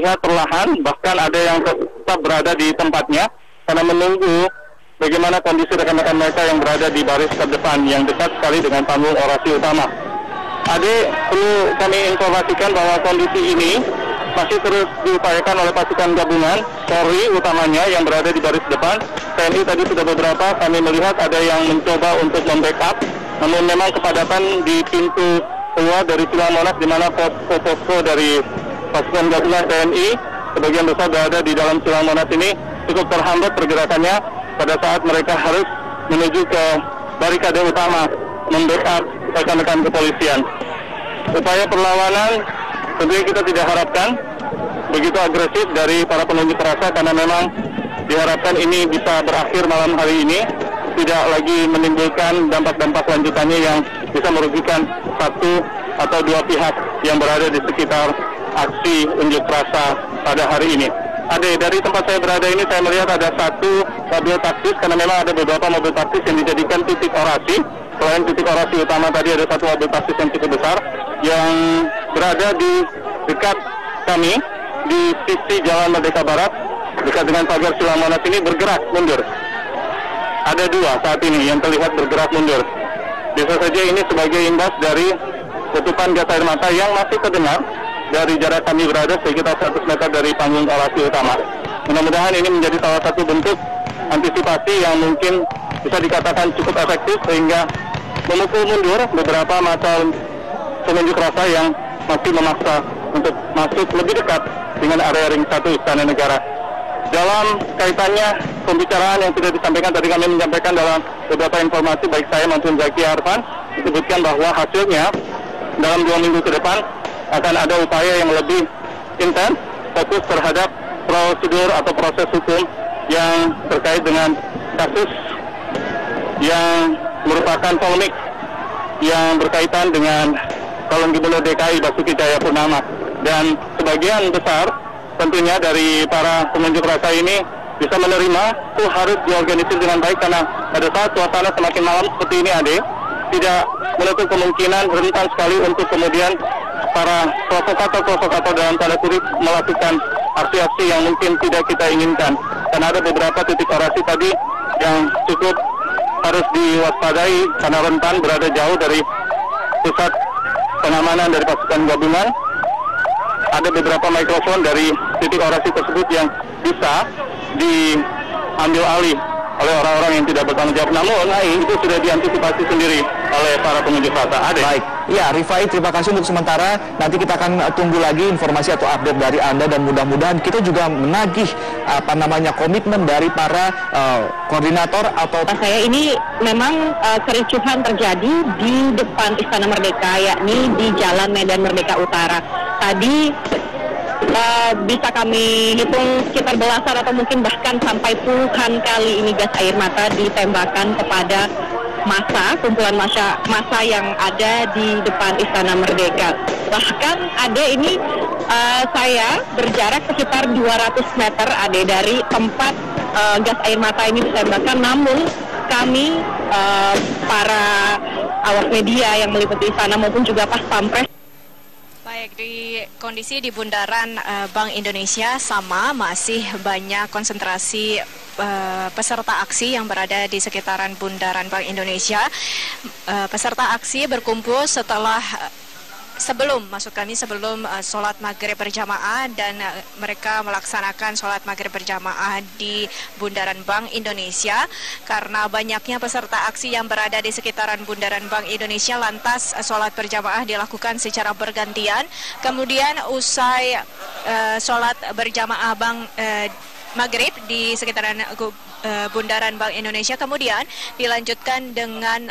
terlihat perlahan, bahkan ada yang tetap berada di tempatnya karena menunggu bagaimana kondisi rekan-rekan mereka yang berada di baris terdepan yang dekat sekali dengan panggung orasi utama. Adik, perlu kami informasikan bahwa kondisi ini masih terus diupayakan oleh pasukan gabungan, Polri utamanya yang berada di baris depan. TNI tadi sudah beberapa kami melihat ada yang mencoba untuk membackup, namun memang kepadatan di pintu keluar dari Silang Monas di mana posko dari pasukan gabungan TNI sebagian besar berada di dalam Silang Monas ini cukup terhambat pergerakannya pada saat mereka harus menuju ke barikade utama membackup rekan-rekan kepolisian. Upaya perlawanan tentunya kita tidak harapkan begitu agresif dari para penunjuk rasa karena memang diharapkan ini bisa berakhir malam hari ini, tidak lagi menimbulkan dampak-dampak lanjutannya yang bisa merugikan satu atau dua pihak yang berada di sekitar aksi unjuk rasa pada hari ini. Ade, dari tempat saya berada ini saya melihat ada satu mobil taktis karena memang ada beberapa mobil taktis yang dijadikan titik orasi. Selain titik orasi utama tadi ada satu mobil taktis yang cukup besar yang berada di dekat kami di sisi Jalan Merdeka Barat dekat dengan pagar Silang Monas ini bergerak mundur. Ada dua saat ini yang terlihat bergerak mundur. Bisa saja ini sebagai imbas dari letupan gas air mata yang masih terdengar dari jarak kami berada sekitar 100 meter dari panggung orasi utama. Mudah-mudahan ini menjadi salah satu bentuk antisipasi yang mungkin bisa dikatakan cukup efektif sehingga memukul mundur beberapa masa penunjuk rasa yang masih memaksa untuk masuk lebih dekat dengan area ring 1 Istana Negara. Dalam kaitannya pembicaraan yang sudah disampaikan tadi kami menyampaikan dalam beberapa informasi baik saya maupun Zaki Arfan disebutkan bahwa hasilnya dalam 2 minggu ke depan akan ada upaya yang lebih intens fokus terhadap prosedur atau proses hukum yang terkait dengan kasus yang merupakan polemik yang berkaitan dengan calon gubernur DKI Basuki Cahayapurnama. Dan sebagian besar tentunya dari para pengunjuk rasa ini bisa menerima itu harus diorganisir dengan baik karena pada saat suasana semakin malam seperti ini Ade, tidak menutup kemungkinan rentan sekali untuk kemudian para provokator dalam tanda kutip melakukan aksi-aksi yang mungkin tidak kita inginkan. Karena ada beberapa titik orasi tadi yang cukup harus diwaspadai karena rentan berada jauh dari pusat pengamanan dari pasukan gabungan. Ada beberapa mikrofon dari titik orasi tersebut yang bisa diambil alih oleh orang-orang yang tidak bertanggung jawab. Namun itu sudah diantisipasi sendiri oleh para pengunjuk rasa. Baik. Ya, Rifai, terima kasih untuk sementara. Nanti kita akan tunggu lagi informasi atau update dari Anda dan mudah-mudahan kita juga menagih komitmen dari para koordinator atau saya ini memang kericuhan terjadi di depan Istana Merdeka, yakni di Jalan Medan Merdeka Utara. Tadi bisa kami hitung sekitar belasan atau mungkin bahkan sampai puluhan kali ini gas air mata ditembakkan kepada kumpulan massa yang ada di depan Istana Merdeka. Bahkan ada ini saya berjarak sekitar 200 meter ada dari tempat gas air mata ini ditembakkan, namun kami para awak media yang meliputi istana maupun juga pas pampres. Baik, di kondisi di bundaran Bank Indonesia sama masih banyak konsentrasi peserta aksi yang berada di sekitaran bundaran Bank Indonesia. Peserta aksi berkumpul sebelum sholat maghrib berjamaah dan mereka melaksanakan sholat maghrib berjamaah di bundaran Bank Indonesia. Karena banyaknya peserta aksi yang berada di sekitaran bundaran Bank Indonesia, lantas sholat berjamaah dilakukan secara bergantian. Kemudian usai sholat berjamaah maghrib di sekitaran bundaran Bank Indonesia, kemudian dilanjutkan dengan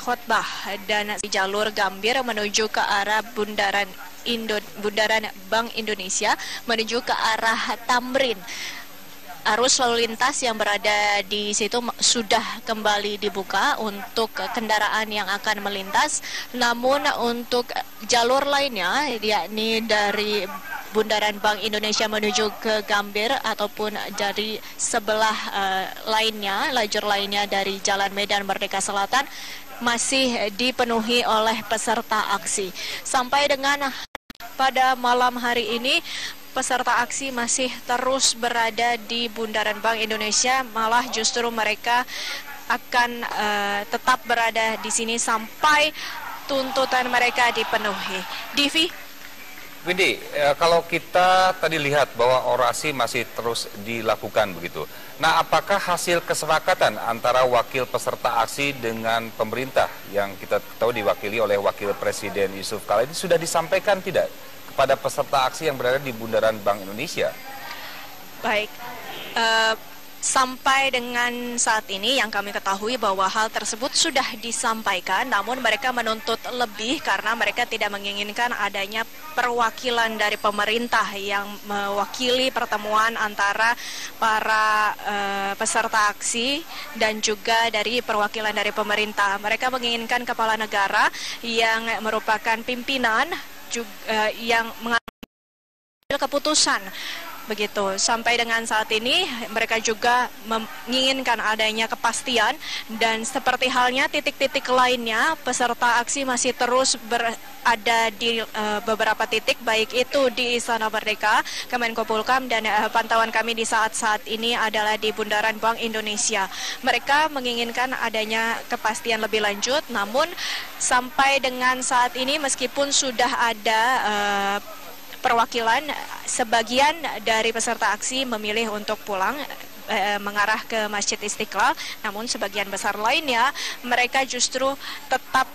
khutbah dan jalur Gambir menuju ke arah bundaran Bank Indonesia menuju ke arah Tamrin. Arus lalu lintas yang berada di situ sudah kembali dibuka untuk kendaraan yang akan melintas. Namun untuk jalur lainnya, yakni dari bundaran Bank Indonesia menuju ke Gambir ataupun dari sebelah lajur lainnya dari Jalan Medan Merdeka Selatan masih dipenuhi oleh peserta aksi. Sampai dengan pada malam hari ini peserta aksi masih terus berada di bundaran Bank Indonesia, malah justru mereka akan tetap berada di sini sampai tuntutan mereka dipenuhi. Divi? Windy, kalau kita tadi lihat bahwa orasi masih terus dilakukan begitu. Nah, apakah hasil kesepakatan antara wakil peserta aksi dengan pemerintah yang kita tahu diwakili oleh Wakil Presiden Yusuf Kala ini sudah disampaikan tidak kepada peserta aksi yang berada di bundaran Bank Indonesia? Baik. Sampai dengan saat ini yang kami ketahui bahwa hal tersebut sudah disampaikan, namun mereka menuntut lebih karena mereka tidak menginginkan adanya perwakilan dari pemerintah yang mewakili pertemuan antara para peserta aksi dan juga dari perwakilan dari pemerintah. Mereka menginginkan kepala negara yang merupakan pimpinan yang mengambil keputusan. Begitu, sampai dengan saat ini mereka juga menginginkan adanya kepastian, dan seperti halnya titik-titik lainnya, peserta aksi masih terus berada di beberapa titik, baik itu di Istana Merdeka, Kemenko Polhukam, dan pantauan kami di saat-saat ini adalah di bundaran Bank Indonesia. Mereka menginginkan adanya kepastian lebih lanjut, namun sampai dengan saat ini meskipun sudah ada perwakilan, sebagian dari peserta aksi memilih untuk pulang mengarah ke Masjid Istiqlal, namun sebagian besar lainnya mereka justru tetap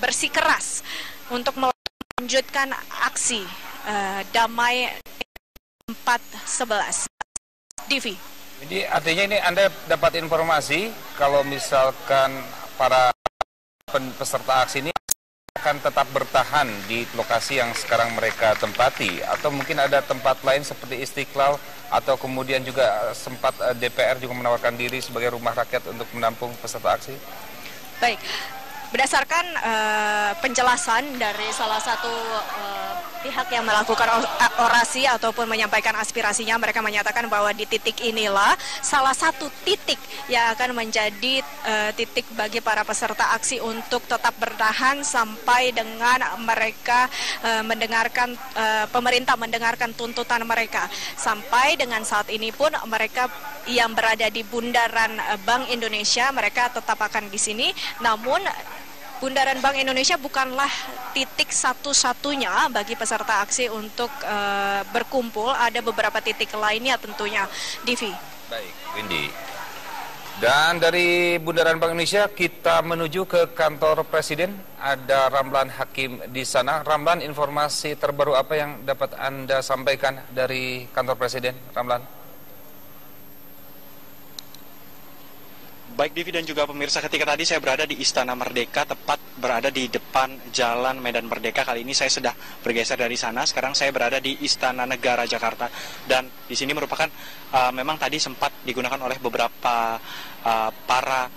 bersikeras untuk melanjutkan aksi damai 4/11. Divi. Jadi artinya ini Anda dapat informasi kalau misalkan para peserta aksi ini akan tetap bertahan di lokasi yang sekarang mereka tempati, atau mungkin ada tempat lain seperti Istiqlal, atau kemudian juga sempat DPR juga menawarkan diri sebagai rumah rakyat untuk menampung peserta aksi? Baik, berdasarkan penjelasan dari salah satu pihak yang melakukan orasi ataupun menyampaikan aspirasinya, mereka menyatakan bahwa di titik inilah salah satu titik yang akan menjadi titik bagi para peserta aksi untuk tetap bertahan sampai dengan mereka mendengarkan pemerintah mendengarkan tuntutan mereka. Sampai dengan saat ini pun mereka yang berada di bundaran Bank Indonesia, mereka tetap akan di sini, namun bundaran Bank Indonesia bukanlah titik satu-satunya bagi peserta aksi untuk berkumpul. Ada beberapa titik lainnya tentunya. Divi. Baik, Windy. Dan dari bundaran Bank Indonesia kita menuju ke kantor Presiden. Ada Ramlan Hakim di sana. Ramlan, informasi terbaru apa yang dapat Anda sampaikan dari kantor Presiden, Ramlan? Baik Divi dan juga pemirsa, ketika tadi saya berada di Istana Merdeka, tepat berada di depan Jalan Medan Merdeka. Kali ini saya sudah bergeser dari sana, sekarang saya berada di Istana Negara Jakarta. Dan di sini merupakan memang tadi sempat digunakan oleh beberapa para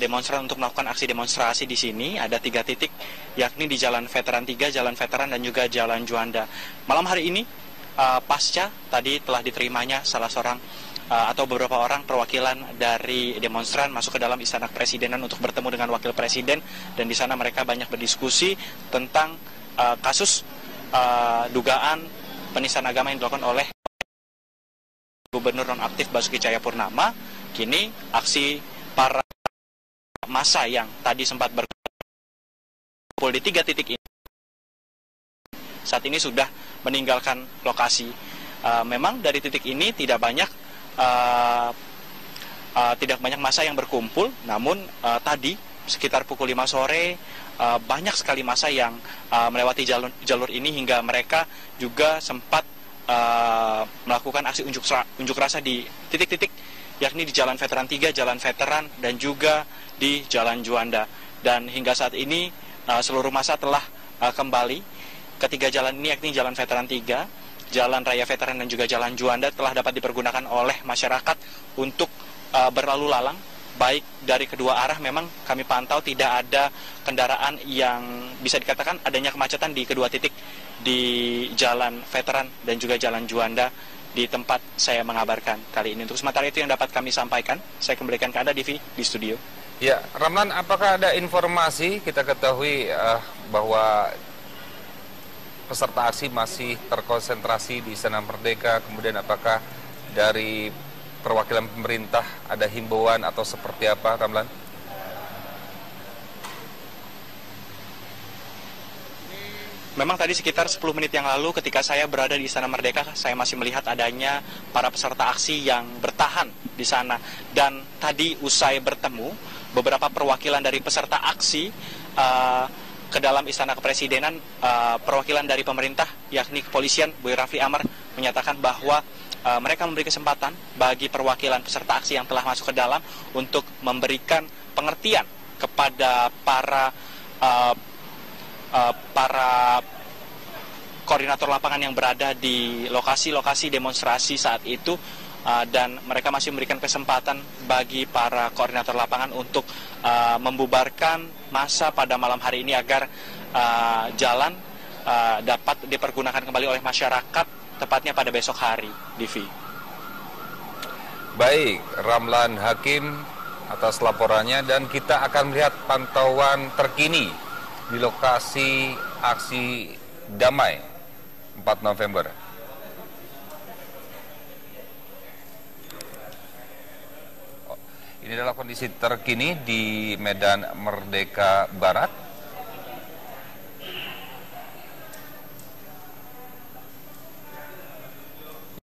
demonstran untuk melakukan aksi demonstrasi di sini. Ada 3 titik, yakni di Jalan Veteran 3, Jalan Veteran, dan juga Jalan Juanda. Malam hari ini, pasca tadi telah diterimanya salah seorang atau beberapa orang perwakilan dari demonstran masuk ke dalam Istana Kepresidenan untuk bertemu dengan Wakil Presiden, dan di sana mereka banyak berdiskusi tentang kasus dugaan penistaan agama yang dilakukan oleh Gubernur nonaktif Basuki Cahayapurnama. Kini aksi para massa yang tadi sempat berkumpul di 3 titik ini saat ini sudah meninggalkan lokasi. Memang dari titik ini tidak banyak massa yang berkumpul, namun tadi sekitar pukul 5 sore banyak sekali massa yang melewati jalur ini, hingga mereka juga sempat melakukan aksi unjuk rasa di titik-titik, yakni di Jalan Veteran 3, Jalan Veteran, dan juga di Jalan Juanda. Dan hingga saat ini seluruh massa telah kembali ke 3 jalan ini, yakni Jalan Veteran 3, Jalan Raya Veteran, dan juga Jalan Juanda telah dapat dipergunakan oleh masyarakat untuk berlalu lalang, baik dari kedua arah. Memang kami pantau tidak ada kendaraan yang bisa dikatakan adanya kemacetan di kedua titik, di Jalan Veteran dan juga Jalan Juanda di tempat saya mengabarkan kali ini. Untuk sementara itu yang dapat kami sampaikan, saya kembalikan ke Anda, Divi, di studio. Ya, Ramlan, apakah ada informasi kita ketahui bahwa peserta aksi masih terkonsentrasi di Istana Merdeka? Kemudian apakah dari perwakilan pemerintah ada himbauan atau seperti apa, Ramlan? Memang tadi sekitar 10 menit yang lalu ketika saya berada di Istana Merdeka, saya masih melihat adanya para peserta aksi yang bertahan di sana. Dan tadi usai bertemu, beberapa perwakilan dari peserta aksi ke dalam Istana Kepresidenan, perwakilan dari pemerintah, yakni kepolisian, Boy Rafli Amar, menyatakan bahwa mereka memberi kesempatan bagi perwakilan peserta aksi yang telah masuk ke dalam untuk memberikan pengertian kepada para koordinator lapangan yang berada di lokasi-lokasi demonstrasi saat itu, dan mereka masih memberikan kesempatan bagi para koordinator lapangan untuk membubarkan massa pada malam hari ini agar jalan dapat dipergunakan kembali oleh masyarakat, tepatnya pada besok hari, Divi. Baik, Ramlan Hakim atas laporannya, dan kita akan melihat pantauan terkini di lokasi aksi damai 4 November. Ini adalah kondisi terkini di Medan Merdeka Barat.